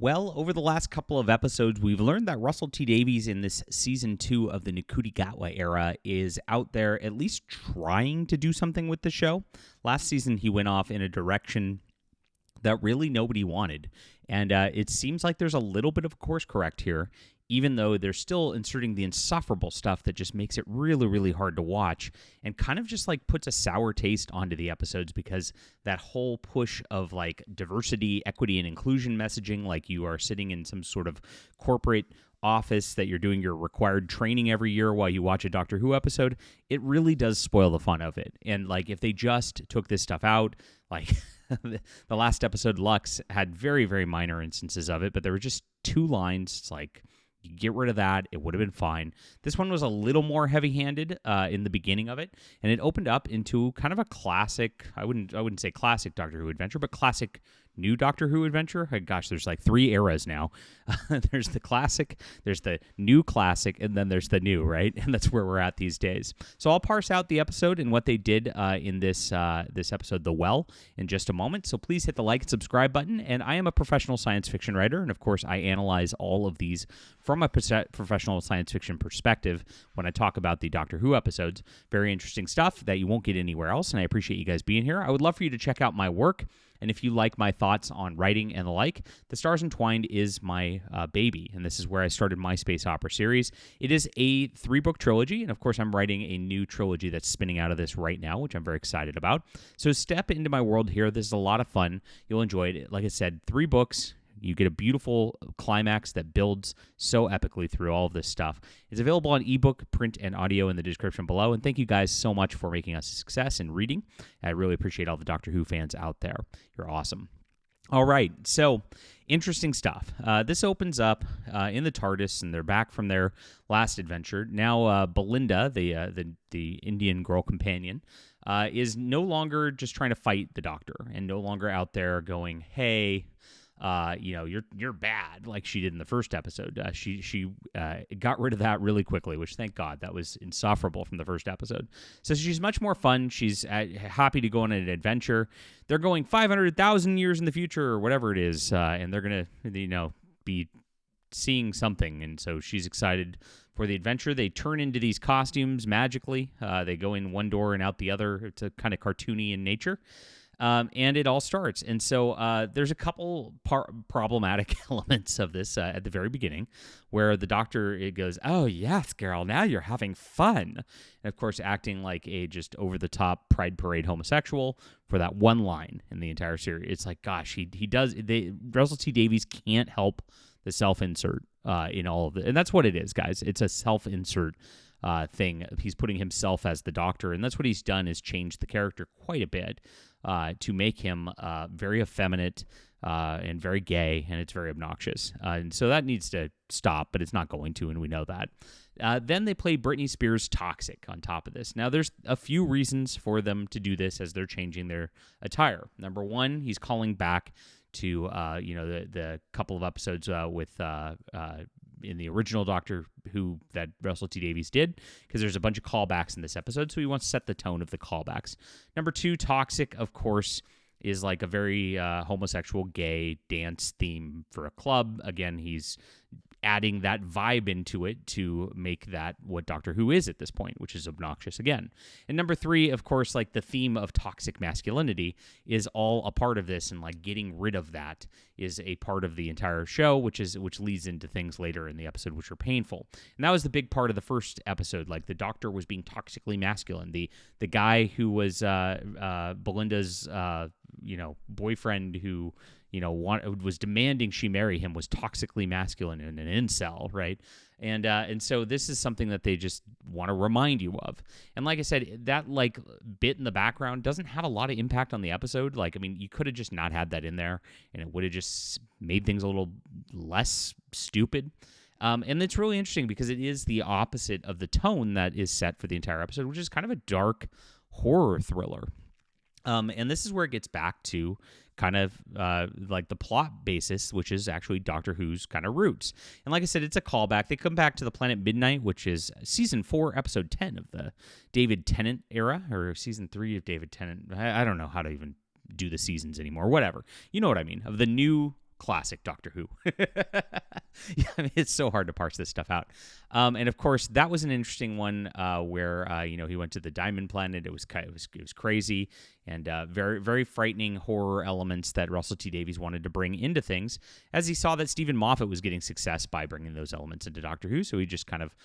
Well, over the last couple of episodes, we've learned that Russell T Davies in this season 2 of the Ncuti Gatwa era is out there at least trying to do something with the show. Last season, he went off in a direction that really nobody wanted. And it seems like there's a little bit of a course correct here, even though they're still inserting the insufferable stuff that just makes it really, really hard to watch and kind of just like puts a sour taste onto the episodes because that whole push of like diversity, equity, and inclusion messaging, like you are sitting in some sort of corporate office that you're doing your required training every year while you watch a Doctor Who episode, it really does spoil the fun of it. And like if they just took this stuff out, like the last episode, Lux, had very, very minor instances of it, but there were just 2 lines. It's like, you get rid of that, it would have been fine. This one was a little more heavy-handed in the beginning of it, and it opened up into kind of a classic, I wouldn't say classic Doctor Who adventure, but classic new Doctor Who adventure. Gosh, there's like 3 eras now. There's the classic, there's the new classic, and then there's the new, right? And that's where we're at these days. So I'll parse out the episode and what they did in this episode, The Well, in just a moment. So please hit the like and subscribe button. And I am a professional science fiction writer, and of course I analyze all of these from a professional science fiction perspective when I talk about the Doctor Who episodes. Very interesting stuff that you won't get anywhere else, and I appreciate you guys being here. I would love for you to check out my work. And if you like my thoughts on writing and the like, The Stars Entwined is my baby, and this is where I started my space opera series. It is a 3-book trilogy, and of course I'm writing a new trilogy that's spinning out of this right now, which I'm very excited about. So step into my world here. This is a lot of fun. You'll enjoy it. Like I said, 3 books. You get a beautiful climax that builds so epically through all of this stuff. It's available on ebook, print, and audio in the description below. And thank you guys so much for making us a success in reading. I really appreciate all the Doctor Who fans out there. You're awesome. All right, so interesting stuff. This opens up in the TARDIS, and they're back from their last adventure. Now, Belinda, the Indian girl companion, is no longer just trying to fight the Doctor, and no longer out there going, "Hey, you're bad," like she did in the first episode. She got rid of that really quickly, which thank God, that was insufferable from the first episode. So she's much more fun. She's happy to go on an adventure. They're going 500,000 years in the future or whatever it is, and they're gonna be seeing something, and so she's excited for the adventure. They turn into these costumes magically. They go in one door and out the other. It's a kind of cartoony in nature. And it all starts. And so there's a couple problematic elements of this at the very beginning where the Doctor, it goes, "Oh, yes, girl, now you're having fun." And, of course, acting like a just over-the-top Pride Parade homosexual for that one line in the entire series. It's like, gosh, he does. Russell T Davies can't help the self-insert in all of it. And that's what it is, guys. It's a self-insert thing. He's putting himself as the Doctor, and that's what he's done is change the character quite a bit to make him very effeminate and very gay, and it's very obnoxious. And so that needs to stop, but it's not going to, and we know that. Then they play Britney Spears' Toxic on top of this. Now, there's a few reasons for them to do this as they're changing their attire. Number one, he's calling back to the couple of episodes with in the original Doctor Who that Russell T Davies did, because there's a bunch of callbacks in this episode, so he wants to set the tone of the callbacks. Number 2, Toxic, of course, is like a very homosexual gay dance theme for a club. Again, he's adding that vibe into it to make that what Doctor Who is at this point, which is obnoxious again. And number 3, of course, like the theme of toxic masculinity is all a part of this, and like getting rid of that is a part of the entire show, which leads into things later in the episode which are painful. And that was the big part of the first episode. Like the Doctor was being toxically masculine. The guy who was Belinda's boyfriend who was demanding she marry him was toxically masculine and an incel, right? And so this is something that they just want to remind you of. And like I said, that like bit in the background doesn't have a lot of impact on the episode. Like, I mean, you could have just not had that in there, and it would have just made things a little less stupid. And it's really interesting because it is the opposite of the tone that is set for the entire episode, which is kind of a dark horror thriller. And this is where it gets back to kind of like the plot basis, which is actually Doctor Who's kind of roots. And like I said, it's a callback. They come back to the planet Midnight, which is season 4, episode 10 of the David Tennant era, or season 3 of David Tennant. I don't know how to even do the seasons anymore. Whatever. You know what I mean. Of the new classic Doctor Who. Yeah, I mean, it's so hard to parse this stuff out. And of course, that was an interesting one where he went to the Diamond Planet. It was crazy and very, very frightening horror elements that Russell T Davies wanted to bring into things, as he saw that Stephen Moffat was getting success by bringing those elements into Doctor Who. So he just kind of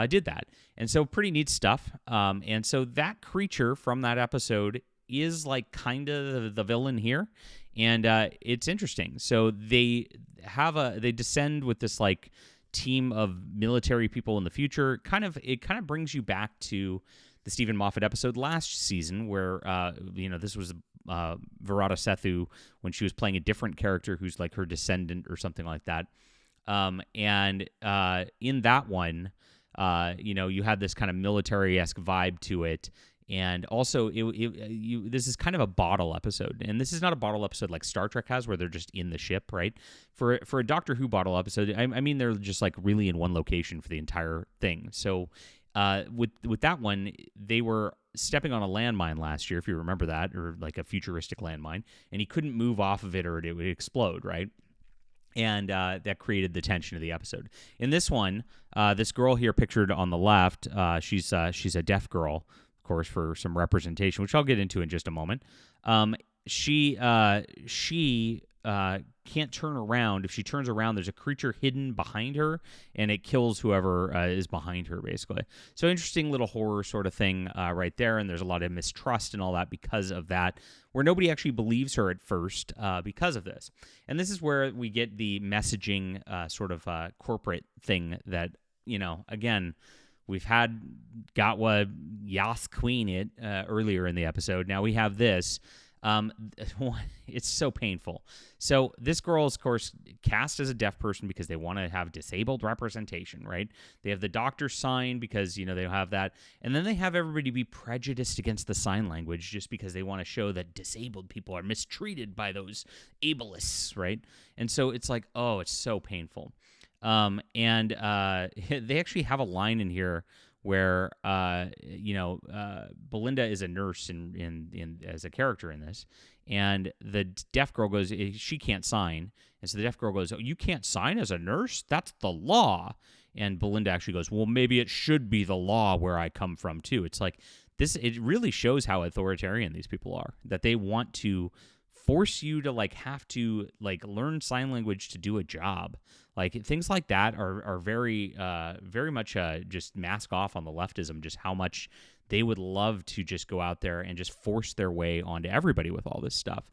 did that, and so pretty neat stuff. And so that creature from that episode is like kind of the villain here, and it's interesting. So they descend with this like team of military people in the future. It kind of brings you back to the Stephen Moffat episode last season, where this was Verada Sethu when she was playing a different character who's like her descendant or something like that. And in that one, you had this kind of military-esque vibe to it. And also, this is kind of a bottle episode, and this is not a bottle episode like Star Trek has, where they're just in the ship, right? For a Doctor Who bottle episode, I mean they're just like really in one location for the entire thing. So, with that one, they were stepping on a landmine last year, if you remember that, or like a futuristic landmine, and he couldn't move off of it or it would explode, right? And that created the tension of the episode. In this one, this girl here pictured on the left, she's a deaf girl, of course, for some representation, which I'll get into in just a moment. She can't turn around. If she turns around, there's a creature hidden behind her, and it kills whoever is behind her, basically. So interesting little horror sort of thing right there, and there's a lot of mistrust and all that because of that, where nobody actually believes her at first because of this. And this is where we get the messaging sort of corporate thing that, again, we've had Gatwa Yas Queen it earlier in the episode. Now we have this. It's so painful. So this girl is, of course, cast as a deaf person because they want to have disabled representation, right? They have the doctor's sign because, they have that. And then they have everybody be prejudiced against the sign language just because they want to show that disabled people are mistreated by those ableists, right? And so it's like, oh, it's so painful. And they actually have a line in here where Belinda is a nurse in as a character in this, and the deaf girl goes, she can't sign, and so the deaf girl goes, oh, you can't sign as a nurse? That's the law. And Belinda actually goes, well, maybe it should be the law where I come from too. It's like this. It really shows how authoritarian these people are, that they want to force you to have to learn sign language to do a job. Things like that are very very much just mask off on the leftism, just how much they would love to just go out there and just force their way onto everybody with all this stuff.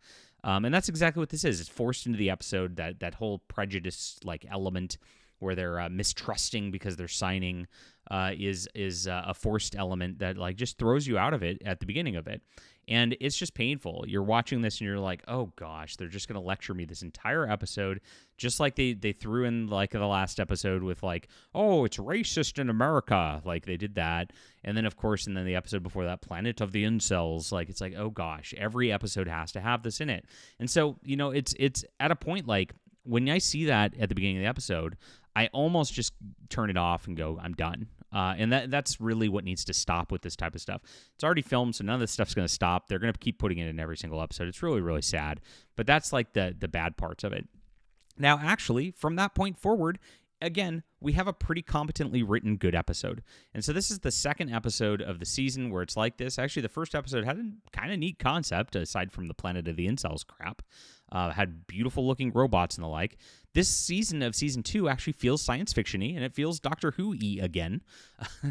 And that's exactly what this is. It's forced into the episode, that whole prejudice element where they're mistrusting because they're signing is a forced element that just throws you out of it at the beginning of it. And it's just painful. You're watching this and you're like, oh gosh, they're just going to lecture me this entire episode, just like they threw in the last episode with oh, it's racist in America. They did that. And then, of course, and then the episode before that, Planet of the Incels. It's oh gosh, every episode has to have this in it. And so, it's at a point when I see that at the beginning of the episode, I almost just turn it off and go, I'm done. And that's really what needs to stop with this type of stuff. It's already filmed, so none of this stuff's going to stop. They're going to keep putting it in every single episode. It's really, really sad. But that's the bad parts of it. Now, actually, from that point forward, again, we have a pretty competently written good episode. And so this is the second episode of the season where it's like this. Actually, the first episode had a kind of neat concept, aside from the Planet of the Incels crap. Had beautiful-looking robots and the like. This season of Season 2 actually feels science fiction-y, and it feels Doctor Who-y again,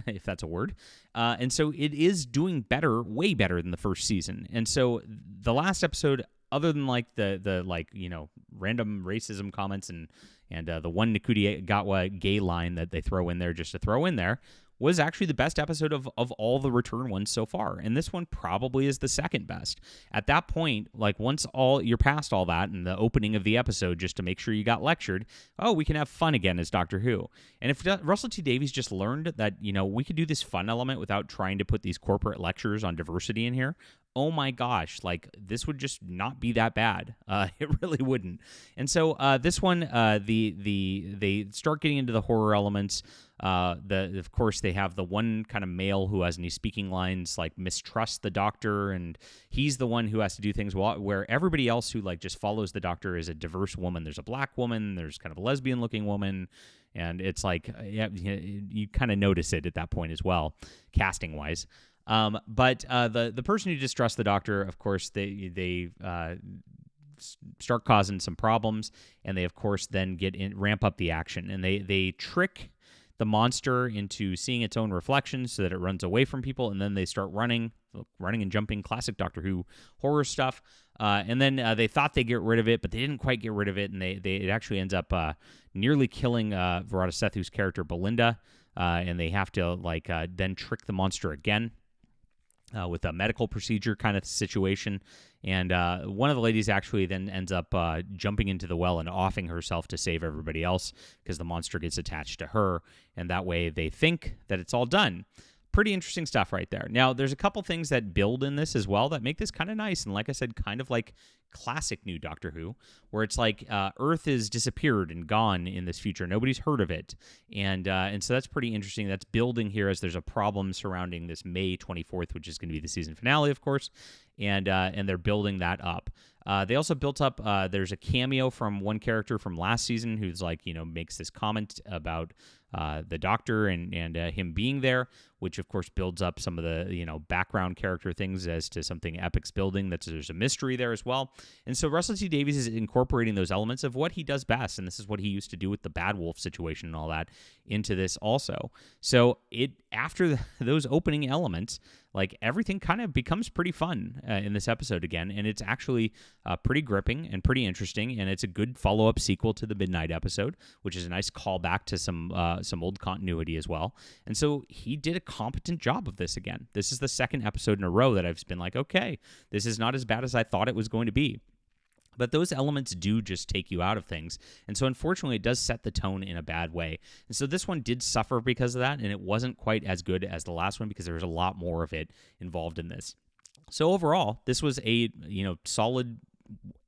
if that's a word. And so it is doing better, way better than the first season. And so the last episode, other than the random racism comments and the one Nakuti Gatwa gay line that they throw in there just to throw in there, was actually the best episode of all the return ones so far. And this one probably is the second best. At that point, once you're past all that and the opening of the episode just to make sure you got lectured, oh, we can have fun again as Doctor Who. And if Russell T Davies just learned that, we could do this fun element without trying to put these corporate lectures on diversity in here, oh my gosh, like this would just not be that bad. It really wouldn't. And so this one, they start getting into the horror elements. Of course they have the one kind of male who has any speaking lines like mistrust the doctor, and he's the one who has to do things where everybody else who like just follows the doctor is a diverse woman. There's a black woman, there's kind of a lesbian looking woman, and it's like you kind of notice it at that point as well, casting wise. But the person who distrusts the doctor, of course, they start causing some problems, and they of course then ramp up the action, and they trick the monster into seeing its own reflection so that it runs away from people, and then they start running and jumping, classic Doctor Who horror stuff. And then they thought they'd get rid of it, but they didn't quite get rid of it, and it actually ends up nearly killing Verada Sethu's character Belinda, and they have to then trick the monster again. With a medical procedure kind of situation. And one of the ladies actually then ends up jumping into the well and offing herself to save everybody else because the monster gets attached to her. And that way they think that it's all done. Pretty interesting stuff right there. Now, there's a couple things that build in this as well that make this kind of nice. And like I said, kind of like classic new Doctor Who, where it's like Earth has disappeared and gone in this future. Nobody's heard of it. And so that's pretty interesting. That's building here as there's a problem surrounding this May 24th, which is going to be the season finale, of course. And they're building that up. They also built up, there's a cameo from one character from last season who's makes this comment about the Doctor and him being there, which of course builds up some of the background character things as to something Epic's building. There's a mystery there as well. And so Russell T Davies is incorporating those elements of what he does best, and this is what he used to do with the Bad Wolf situation and all that into this also. So after those opening elements, like everything kind of becomes pretty fun in this episode again, and it's actually pretty gripping and pretty interesting, and it's a good follow-up sequel to the Midnight episode, which is a nice callback to some old continuity as well. And so he did a competent job of this again. This is the second episode in a row that I've been like, okay, this is not as bad as I thought it was going to be. But those elements do just take you out of things. And so unfortunately, it does set the tone in a bad way. And so this one did suffer because of that, and it wasn't quite as good as the last one because there was a lot more of it involved in this. So overall, this was a solid,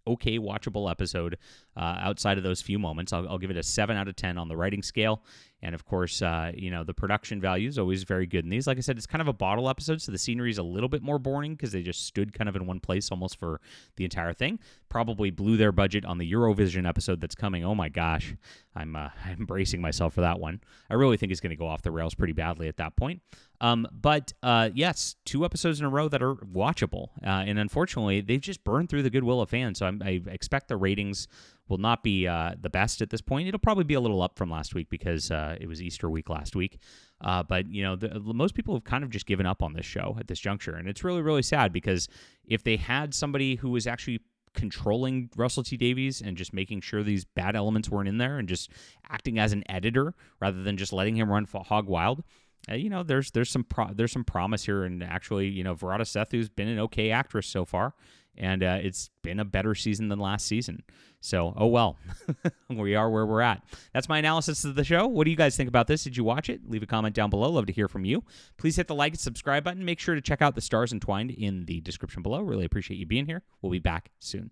okay, watchable episode outside of those few moments. I'll give it a 7 out of 10 on the writing scale. And of course, the production value is always very good in these. Like I said, it's kind of a bottle episode, so the scenery is a little bit more boring because they just stood kind of in one place almost for the entire thing. Probably blew their budget on the Eurovision episode that's coming. Oh my gosh, I'm bracing myself for that one. I really think it's going to go off the rails pretty badly at that point. But yes, 2 episodes in a row that are watchable. And unfortunately, they've just burned through the goodwill of fans. So I expect the ratings will not be the best at this point. It'll probably be a little up from last week because it was Easter week last week. But most people have kind of just given up on this show at this juncture. And it's really, really sad because if they had somebody who was actually controlling Russell T Davies and just making sure these bad elements weren't in there and just acting as an editor rather than just letting him run hog wild, there's some promise here. And actually, Verada Sethu's been an okay actress so far, and it's been a better season than last season. So, oh well, we are where we're at. That's my analysis of the show. What do you guys think about this? Did you watch it? Leave a comment down below. Love to hear from you. Please hit the like and subscribe button. Make sure to check out the stars entwined in the description below. Really appreciate you being here. We'll be back soon.